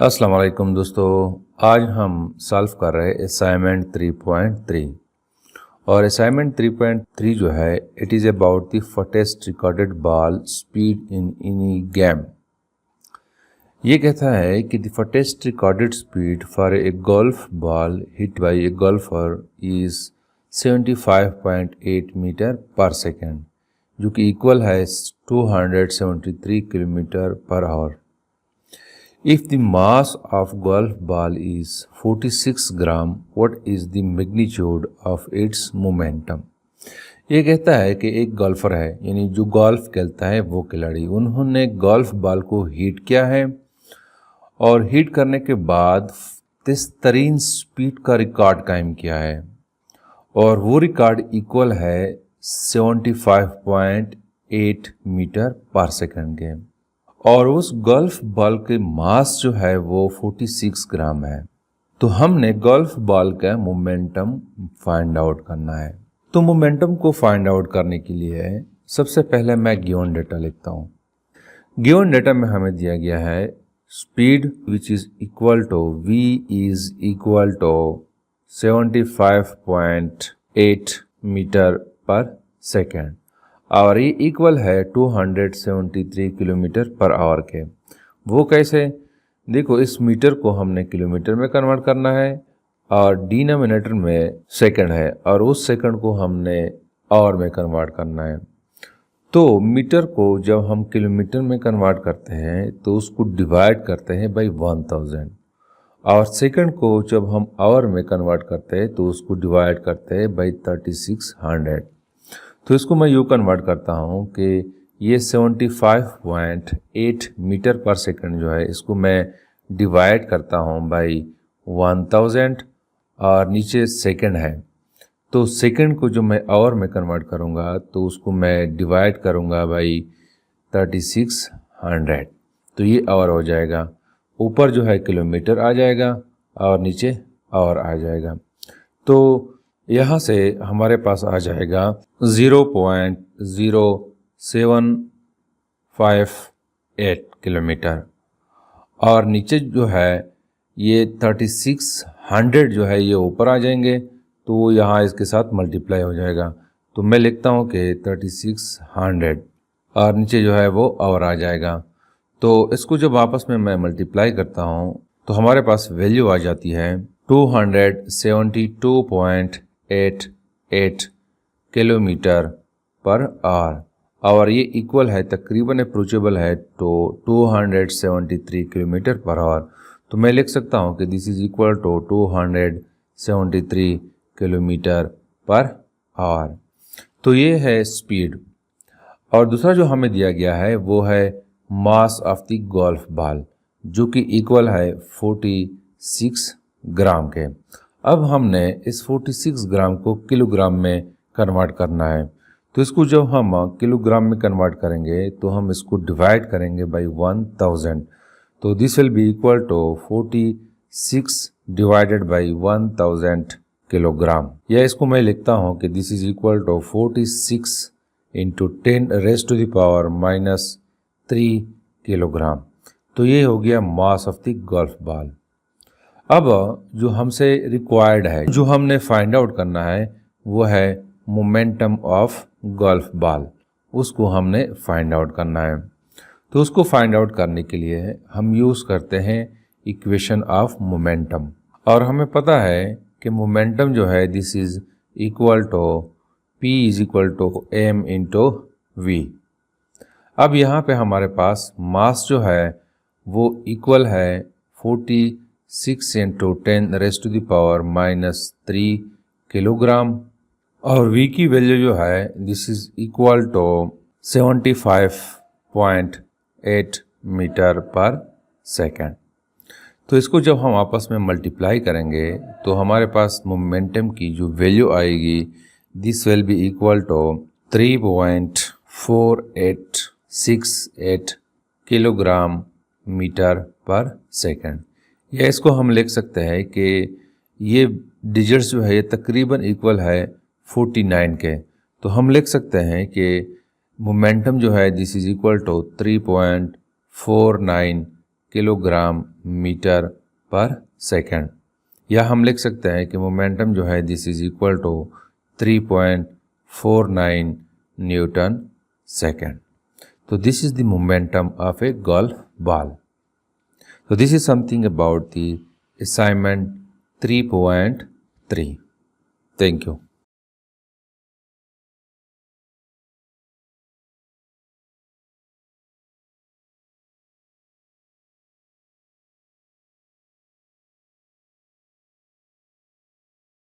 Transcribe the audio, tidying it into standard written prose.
अस्सलाम वालेकुम दोस्तों, आज हम सॉल्व कर रहे हैं असाइनमेंट 3.3 और असाइनमेंट 3.3 जो है it is about the fastest recorded ball speed in any game. ये कहता है कि the fastest recorded speed for a golf ball hit by a golfer is 75.8 metre per second, जो कि इक्वल है 273 kilometre per hour. If the mass of golf ball is 46 gram, what is the magnitude of its momentum? ये कहता है कि एक golfer है, यानी जो गोल्फ खेलता है वो खिलाड़ी, उन्होंने गोल्फ बॉल को हीट किया है और हीट करने के बाद तेज तरीन स्पीड का रिकॉर्ड कायम किया है और वो रिकॉर्ड इक्वल है 75.8 मीटर पर सेकंड के, और उस गोल्फ बॉल के मास जो है वो 46 ग्राम है। तो हमने गोल्फ बॉल का मोमेंटम फाइंड आउट करना है। तो मोमेंटम को फाइंड आउट करने के लिए सबसे पहले मैं गिवन डेटा लिखता हूँ। गिवन डेटा में हमें दिया गया है speed which is equal to v is equal to 75.8 metre per second और ये इक्वल है 273 किलोमीटर पर आवर के। वो कैसे? देखो, इस मीटर को हमने किलोमीटर में कन्वर्ट करना है और डिनोमिनेटर में सेकंड है और उस सेकंड को हमने आवर में कन्वर्ट करना है। तो मीटर को जब हम किलोमीटर में कन्वर्ट करते हैं तो उसको डिवाइड करते हैं बाई 1000 और सेकंड को जब हम आवर में कन्वर्ट करते हैं तो उसको डिवाइड करते हैं बाई 3600। तो इसको मैं यूँ कन्वर्ट करता हूँ कि ये 75.8 मीटर पर सेकंड जो है इसको मैं डिवाइड करता हूँ बाई 1000 और नीचे सेकंड है, तो सेकंड को जो मैं आवर में कन्वर्ट करूँगा तो उसको मैं डिवाइड करूँगा बाई 3600। तो ये आवर हो जाएगा, ऊपर जो है किलोमीटर आ जाएगा और नीचे आवर आ जाएगा। तो यहाँ से हमारे पास आ जाएगा 0.0758 किलोमीटर और नीचे जो है ये 3600 जो है ये ऊपर आ जाएंगे, तो वो यहाँ इसके साथ मल्टीप्लाई हो जाएगा। तो मैं लिखता हूँ कि 3600 और नीचे जो है वो आवर आ जाएगा। तो इसको जब आपस में मैं मल्टीप्लाई करता हूँ तो हमारे पास वैल्यू आ जाती है 272.88 किलोमीटर पर आवर और ये इक्वल है, तकरीबन अप्रोचेबल है तो 273 किलोमीटर पर आवर। तो मैं लिख सकता हूँ कि this is equal to 273 kilometre per hour. तो ये है स्पीड। और दूसरा जो हमें दिया गया है वो है मास ऑफ द गोल्फ बॉल, जो कि इक्वल है 46 ग्राम के। अब हमने इस 46 ग्राम को किलोग्राम में कन्वर्ट करना है। तो इसको जब हम किलोग्राम में कन्वर्ट करेंगे तो हम इसको डिवाइड करेंगे बाई 1000। तो this will be equal to 46 divided by 1000 kilogram, या इसको मैं लिखता हूँ कि this is equal to 46 into 10 raise to the power -3 kilogram. तो ये हो गया mass of the golf ball. अब जो हमसे रिक्वायर्ड है, जो हमने फाइंड आउट करना है वो है मोमेंटम ऑफ गोल्फ बॉल, उसको हमने फाइंड आउट करना है। तो उसको फाइंड आउट करने के लिए हम यूज़ करते हैं इक्वेशन ऑफ मोमेंटम, और हमें पता है कि मोमेंटम जो है this is equal to P is equal to m into V। अब यहाँ पे हमारे पास मास जो है वो इक्वल है 46 into 10 raise to the power -3 kilogram और V की वैल्यू जो है this is equal to 75.8 metre per second. तो इसको जब हम आपस में मल्टीप्लाई करेंगे तो हमारे पास मोमेंटम की जो वैल्यू आएगी this will be equal to 3.4868 kilogram metre per second. या इसको हम लिख सकते हैं कि ये डिजिट्स जो है ये तकरीबन इक्वल है 49 के। तो हम लिख सकते हैं कि मोमेंटम जो है this is equal to 3.49 kilogram metre per second, या हम लिख सकते हैं कि मोमेंटम जो है this is equal to 3.49 newton second. तो this is the momentum of a golf ball. So this is something about the assignment 3.3. Thank you.